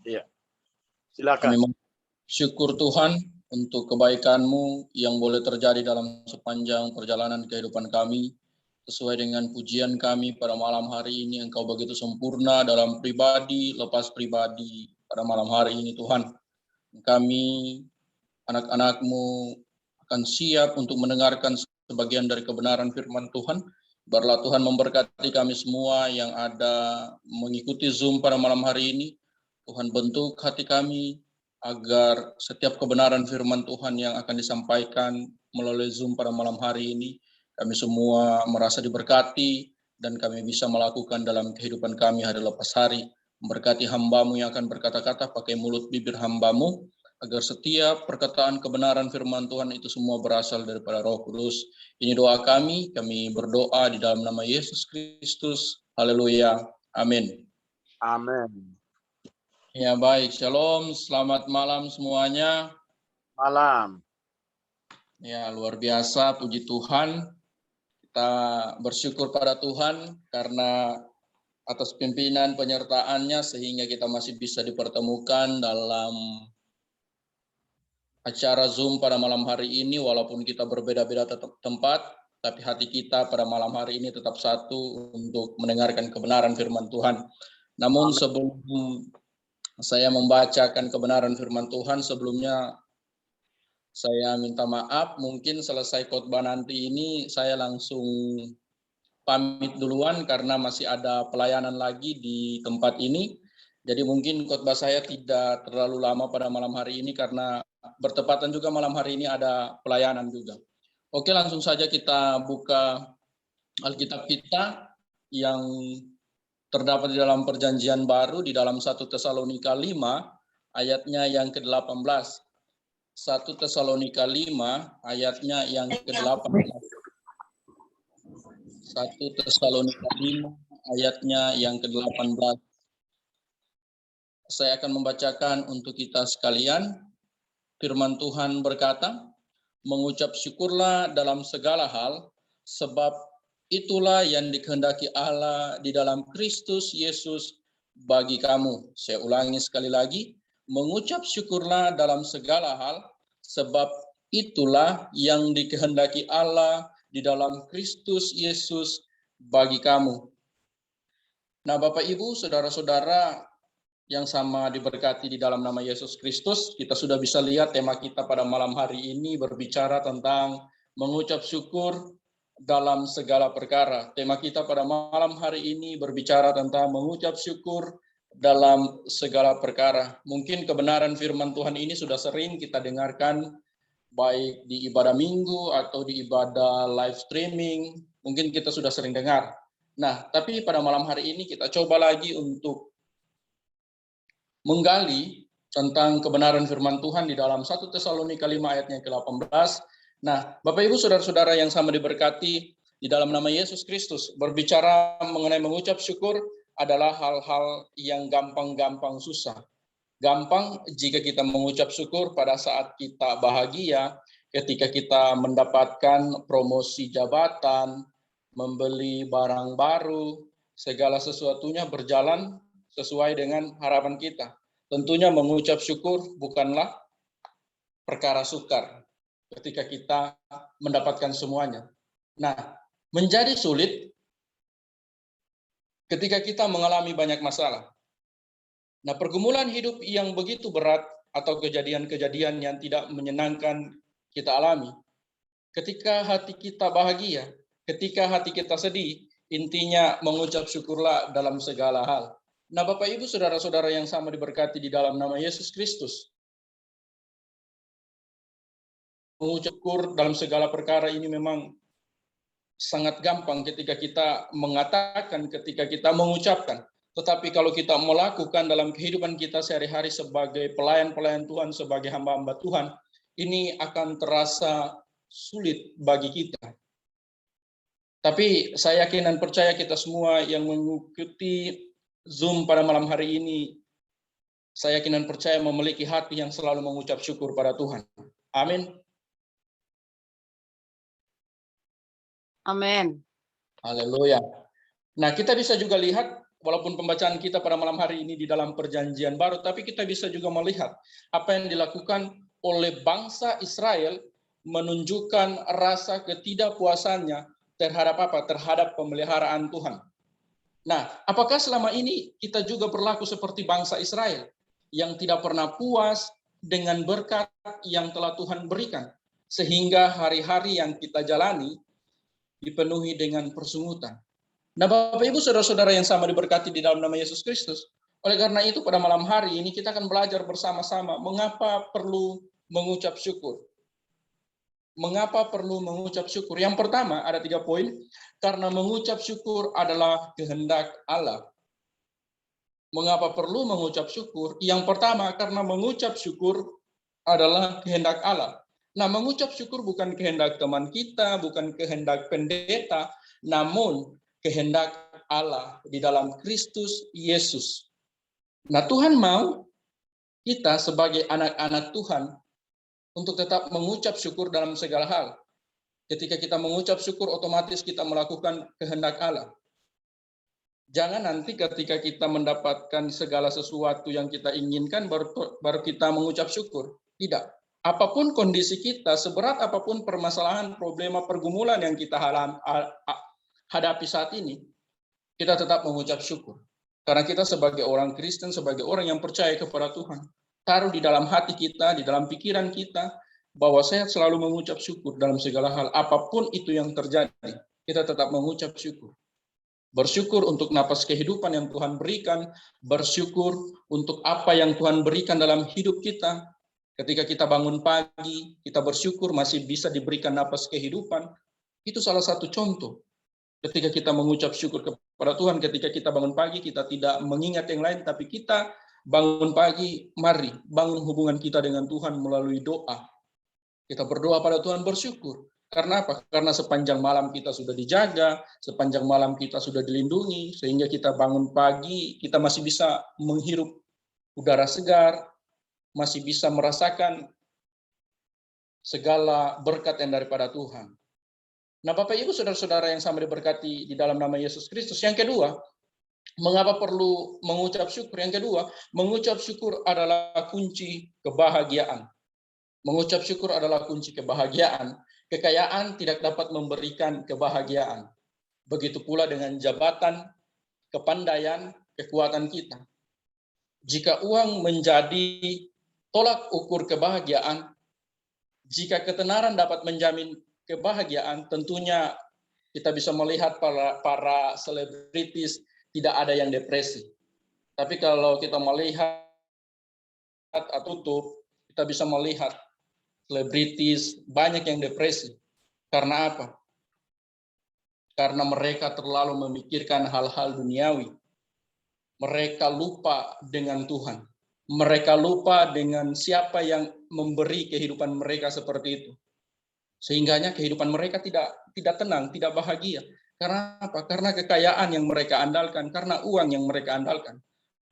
Iya, silakan. Kami syukur Tuhan untuk kebaikan-Mu yang boleh terjadi dalam sepanjang perjalanan kehidupan kami. Sesuai dengan pujian kami pada malam hari ini, Engkau begitu sempurna dalam pribadi, lepas pribadi pada malam hari ini Tuhan. Kami, anak-anak-Mu, akan siap untuk mendengarkan sebagian dari kebenaran firman Tuhan. Biarlah Tuhan memberkati kami semua yang ada mengikuti Zoom pada malam hari ini. Tuhan bentuk hati kami agar setiap kebenaran firman Tuhan yang akan disampaikan melalui Zoom pada malam hari ini, kami semua merasa diberkati dan kami bisa melakukan dalam kehidupan kami hari lepas hari. Memberkati hamba-Mu yang akan berkata-kata pakai mulut bibir hamba-Mu, agar setiap perkataan kebenaran firman Tuhan itu semua berasal daripada Roh Kudus. Ini doa kami berdoa di dalam nama Yesus Kristus. Haleluya. Amin. Amin. Ya baik, shalom, selamat malam semuanya. Malam. Ya luar biasa, puji Tuhan. Kita bersyukur pada Tuhan karena atas pimpinan penyertaannya sehingga kita masih bisa dipertemukan dalam acara Zoom pada malam hari ini, walaupun kita berbeda-beda tempat, tapi hati kita pada malam hari ini tetap satu untuk mendengarkan kebenaran firman Tuhan. Namun sebelum saya membacakan kebenaran firman Tuhan, sebelumnya saya minta maaf, mungkin selesai khotbah nanti ini saya langsung pamit duluan karena masih ada pelayanan lagi di tempat ini. Jadi mungkin khotbah saya tidak terlalu lama pada malam hari ini karena bertepatan juga malam hari ini ada pelayanan juga. Oke, langsung saja kita buka Alkitab kita yang terdapat di dalam perjanjian baru di dalam 1 Tesalonika 5 ayatnya yang ke-18. 1 Tesalonika 5 ayatnya yang ke-18. 1 Tesalonika 5 ayatnya yang ke-18. Saya akan membacakan untuk kita sekalian. Firman Tuhan berkata, mengucap syukurlah dalam segala hal, sebab itulah yang dikehendaki Allah di dalam Kristus Yesus bagi kamu. Saya ulangi sekali lagi, mengucap syukurlah dalam segala hal, sebab itulah yang dikehendaki Allah di dalam Kristus Yesus bagi kamu. Nah, Bapak Ibu, saudara-saudara yang sama diberkati di dalam nama Yesus Kristus, kita sudah bisa lihat tema kita pada malam hari ini berbicara tentang mengucap syukur dalam segala perkara. Tema kita pada malam hari ini berbicara tentang mengucap syukur dalam segala perkara. Mungkin kebenaran firman Tuhan ini sudah sering kita dengarkan baik di ibadah minggu atau di ibadah live streaming, mungkin kita sudah sering dengar. Nah, tapi pada malam hari ini kita coba lagi untuk menggali tentang kebenaran firman Tuhan di dalam 1 Tesalonika 5 ayatnya ke-18. Nah, Bapak Ibu Saudara-saudara yang sama diberkati di dalam nama Yesus Kristus, berbicara mengenai mengucap syukur adalah hal-hal yang gampang-gampang susah. Gampang jika kita mengucap syukur pada saat kita bahagia, ketika kita mendapatkan promosi jabatan, membeli barang baru, segala sesuatunya berjalan sesuai dengan harapan kita. Tentunya mengucap syukur bukanlah perkara sukar ketika kita mendapatkan semuanya. Nah, menjadi sulit ketika kita mengalami banyak masalah. Nah, pergumulan hidup yang begitu berat atau kejadian-kejadian yang tidak menyenangkan kita alami. Ketika hati kita bahagia, ketika hati kita sedih, intinya mengucap syukurlah dalam segala hal. Nah, Bapak Ibu Saudara-saudara yang sama diberkati di dalam nama Yesus Kristus. Mengucap syukur dalam segala perkara ini memang sangat gampang ketika kita mengatakan, ketika kita mengucapkan. Tetapi kalau kita melakukan dalam kehidupan kita sehari-hari sebagai pelayan-pelayan Tuhan, sebagai hamba-hamba Tuhan, ini akan terasa sulit bagi kita. Tapi saya yakin dan percaya kita semua yang mengikuti Zoom pada malam hari ini, saya yakin dan percaya memiliki hati yang selalu mengucap syukur pada Tuhan. Amin. Amin. Haleluya. Nah, kita bisa juga lihat walaupun pembacaan kita pada malam hari ini di dalam Perjanjian Baru, tapi kita bisa juga melihat apa yang dilakukan oleh bangsa Israel menunjukkan rasa ketidakpuasannya terhadap apa? Terhadap pemeliharaan Tuhan. Nah, apakah selama ini kita juga berlaku seperti bangsa Israel yang tidak pernah puas dengan berkat yang telah Tuhan berikan, sehingga hari-hari yang kita jalani dipenuhi dengan persungutan? Nah, Bapak Ibu Saudara-saudara yang sama diberkati di dalam nama Yesus Kristus. Oleh karena itu pada malam hari ini kita akan belajar bersama-sama mengapa perlu mengucap syukur. Mengapa perlu mengucap syukur? Yang pertama ada 3 poin. Karena mengucap syukur adalah kehendak Allah. Mengapa perlu mengucap syukur? Yang pertama karena mengucap syukur adalah kehendak Allah. Nah, mengucap syukur bukan kehendak teman kita, bukan kehendak pendeta, namun kehendak Allah di dalam Kristus Yesus. Nah, Tuhan mau kita sebagai anak-anak Tuhan untuk tetap mengucap syukur dalam segala hal. Ketika kita mengucap syukur, otomatis kita melakukan kehendak Allah. Jangan nanti ketika kita mendapatkan segala sesuatu yang kita inginkan, baru kita mengucap syukur. Tidak. Apapun kondisi kita, seberat apapun permasalahan, problema, pergumulan yang kita hadapi saat ini, kita tetap mengucap syukur. Karena kita sebagai orang Kristen, sebagai orang yang percaya kepada Tuhan, taruh di dalam hati kita, di dalam pikiran kita, bahwa saya selalu mengucap syukur dalam segala hal. Apapun itu yang terjadi, kita tetap mengucap syukur. Bersyukur untuk napas kehidupan yang Tuhan berikan, bersyukur untuk apa yang Tuhan berikan dalam hidup kita. Ketika kita bangun pagi, kita bersyukur masih bisa diberikan napas kehidupan. Itu salah satu contoh. Ketika kita mengucap syukur kepada Tuhan, ketika kita bangun pagi, kita tidak mengingat yang lain, tapi kita bangun pagi, mari bangun hubungan kita dengan Tuhan melalui doa. Kita berdoa pada Tuhan, bersyukur. Karena apa? Karena sepanjang malam kita sudah dijaga, sepanjang malam kita sudah dilindungi, sehingga kita bangun pagi, kita masih bisa menghirup udara segar, masih bisa merasakan segala berkat yang daripada Tuhan. Nah, Bapak Ibu Saudara-saudara yang sama diberkati di dalam nama Yesus Kristus. Yang kedua, mengapa perlu mengucap syukur? Yang kedua, mengucap syukur adalah kunci kebahagiaan. Mengucap syukur adalah kunci kebahagiaan. Kekayaan tidak dapat memberikan kebahagiaan. Begitu pula dengan jabatan, kepandaian, kekuatan kita. Jika uang menjadi tolak ukur kebahagiaan, jika ketenaran dapat menjamin kebahagiaan, tentunya kita bisa melihat para selebritis tidak ada yang depresi. Tapi kalau kita melihat tutup, kita bisa melihat selebritis banyak yang depresi. Karena apa? Karena mereka terlalu memikirkan hal-hal duniawi. Mereka lupa dengan Tuhan. Mereka lupa dengan siapa yang memberi kehidupan mereka seperti itu. Sehingganya kehidupan mereka tidak tenang, tidak bahagia. Karena apa? Karena kekayaan yang mereka andalkan, karena uang yang mereka andalkan.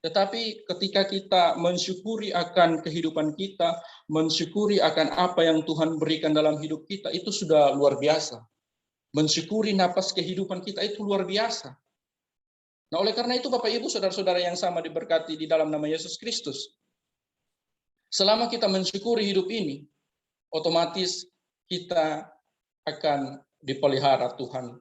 Tetapi ketika kita mensyukuri akan kehidupan kita, mensyukuri akan apa yang Tuhan berikan dalam hidup kita, itu sudah luar biasa. Mensyukuri napas kehidupan kita itu luar biasa. Nah, oleh karena itu Bapak Ibu Saudara-saudara yang sama diberkati di dalam nama Yesus Kristus. Selama kita mensyukuri hidup ini, otomatis kita akan dipelihara Tuhan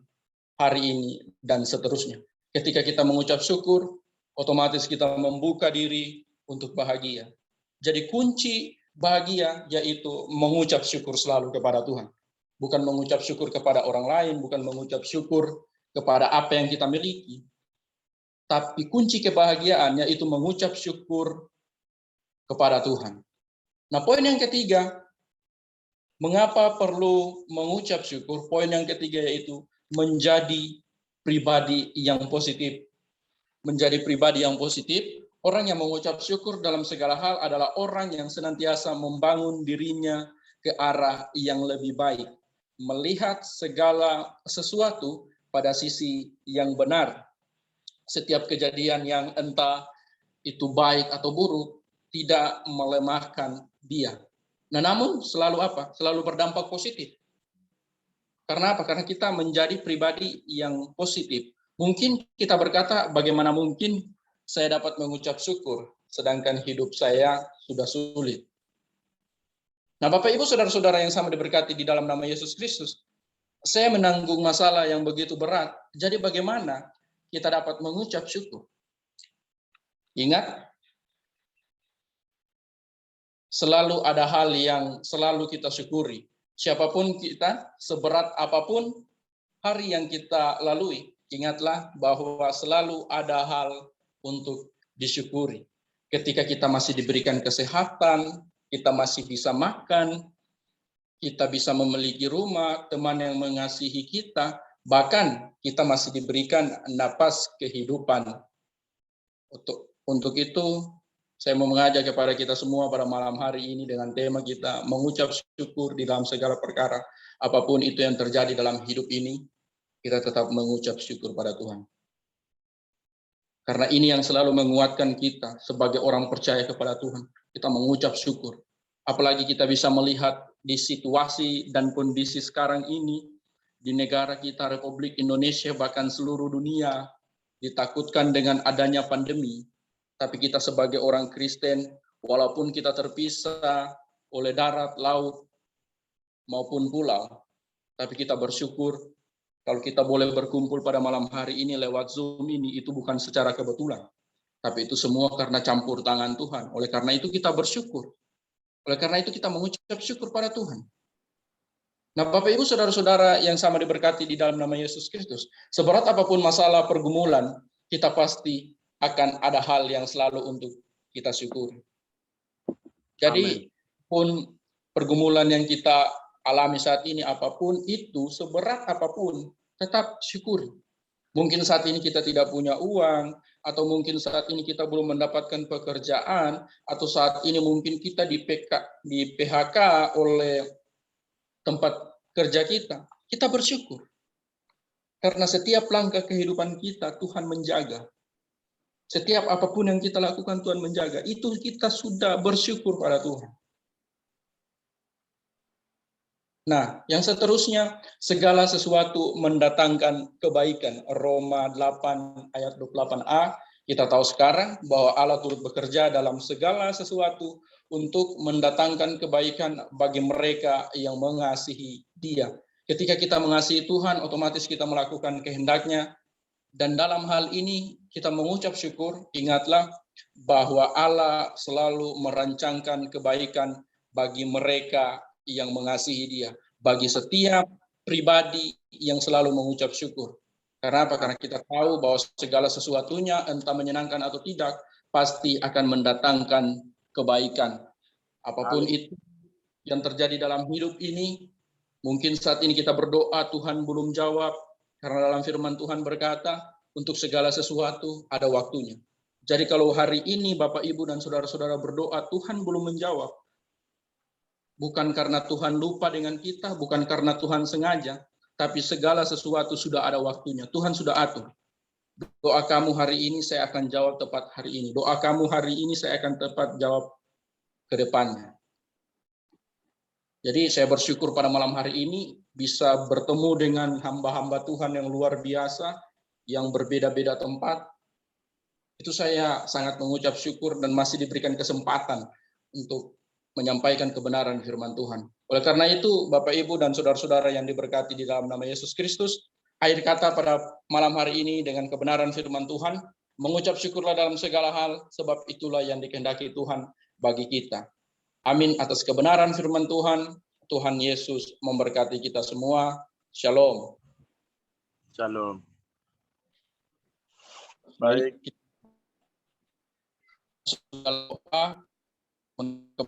hari ini dan seterusnya. Ketika kita mengucap syukur, otomatis kita membuka diri untuk bahagia. Jadi kunci bahagia yaitu mengucap syukur selalu kepada Tuhan. Bukan mengucap syukur kepada orang lain, bukan mengucap syukur kepada apa yang kita miliki. Tapi kunci kebahagiaan yaitu mengucap syukur kepada Tuhan. Nah, poin yang ketiga, mengapa perlu mengucap syukur? Poin yang ketiga yaitu menjadi pribadi yang positif. Menjadi pribadi yang positif, orang yang mengucap syukur dalam segala hal adalah orang yang senantiasa membangun dirinya ke arah yang lebih baik. Melihat segala sesuatu pada sisi yang benar. Setiap kejadian yang entah itu baik atau buruk, tidak melemahkan dia. Nah, namun selalu apa? Selalu berdampak positif. Karena apa? Karena kita menjadi pribadi yang positif. Mungkin kita berkata, bagaimana mungkin saya dapat mengucap syukur, sedangkan hidup saya sudah sulit. Nah, Bapak Ibu saudara-saudara yang sama diberkati di dalam nama Yesus Kristus, saya menanggung masalah yang begitu berat. Jadi bagaimana kita dapat mengucap syukur? Ingat, selalu ada hal yang selalu kita syukuri. Siapapun kita, seberat apapun hari yang kita lalui, ingatlah bahwa selalu ada hal untuk disyukuri. Ketika kita masih diberikan kesehatan, kita masih bisa makan, kita bisa memiliki rumah, teman yang mengasihi kita, bahkan kita masih diberikan napas kehidupan. Untuk itu, saya mau mengajak kepada kita semua pada malam hari ini dengan tema kita mengucap syukur di dalam segala perkara. Apapun itu yang terjadi dalam hidup ini, kita tetap mengucap syukur pada Tuhan. Karena ini yang selalu menguatkan kita sebagai orang percaya kepada Tuhan. Kita mengucap syukur. Apalagi kita bisa melihat di situasi dan kondisi sekarang ini, di negara kita, Republik Indonesia, bahkan seluruh dunia, ditakutkan dengan adanya pandemi. Tapi kita sebagai orang Kristen, walaupun kita terpisah oleh darat, laut, maupun pulau, tapi kita bersyukur kalau kita boleh berkumpul pada malam hari ini lewat Zoom ini, itu bukan secara kebetulan. Tapi itu semua karena campur tangan Tuhan. Oleh karena itu kita bersyukur. Oleh karena itu kita mengucap syukur pada Tuhan. Nah, Bapak Ibu saudara-saudara yang sama diberkati di dalam nama Yesus Kristus, seberat apapun masalah pergumulan, kita pasti akan ada hal yang selalu untuk kita syukuri. Jadi, pun pergumulan yang kita alami saat ini apapun itu, seberat apapun, tetap syukuri. Mungkin saat ini kita tidak punya uang, atau mungkin saat ini kita belum mendapatkan pekerjaan, atau saat ini mungkin kita di PHK oleh tempat kerja kita. Kita bersyukur. Karena setiap langkah kehidupan kita, Tuhan menjaga. Setiap apapun yang kita lakukan, Tuhan menjaga. Itu kita sudah bersyukur pada Tuhan. Nah, yang seterusnya, segala sesuatu mendatangkan kebaikan. Roma 8 ayat 28a, kita tahu sekarang bahwa Allah turut bekerja dalam segala sesuatu untuk mendatangkan kebaikan bagi mereka yang mengasihi Dia. Ketika kita mengasihi Tuhan, otomatis kita melakukan kehendak-Nya. Dan dalam hal ini kita mengucap syukur, ingatlah bahwa Allah selalu merancangkan kebaikan bagi mereka yang mengasihi Dia, bagi setiap pribadi yang selalu mengucap syukur. Karena apa? Karena kita tahu bahwa segala sesuatunya, entah menyenangkan atau tidak, pasti akan mendatangkan kebaikan. Apapun itu yang terjadi dalam hidup ini, mungkin saat ini kita berdoa, Tuhan belum jawab, karena dalam firman Tuhan berkata, untuk segala sesuatu ada waktunya. Jadi kalau hari ini Bapak, Ibu, dan saudara-saudara berdoa, Tuhan belum menjawab, bukan karena Tuhan lupa dengan kita, bukan karena Tuhan sengaja, tapi segala sesuatu sudah ada waktunya. Tuhan sudah atur. Doa kamu hari ini saya akan jawab tepat hari ini. Doa kamu hari ini saya akan tepat jawab ke depannya. Jadi saya bersyukur pada malam hari ini bisa bertemu dengan hamba-hamba Tuhan yang luar biasa, yang berbeda-beda tempat. Itu saya sangat mengucap syukur dan masih diberikan kesempatan untuk menyampaikan kebenaran firman Tuhan. Oleh karena itu, Bapak, Ibu, dan saudara-saudara yang diberkati di dalam nama Yesus Kristus, akhir kata pada malam hari ini dengan kebenaran firman Tuhan, mengucap syukurlah dalam segala hal, sebab itulah yang dikehendaki Tuhan bagi kita. Amin atas kebenaran firman Tuhan. Tuhan Yesus memberkati kita semua. Shalom. Shalom. Baik. Kita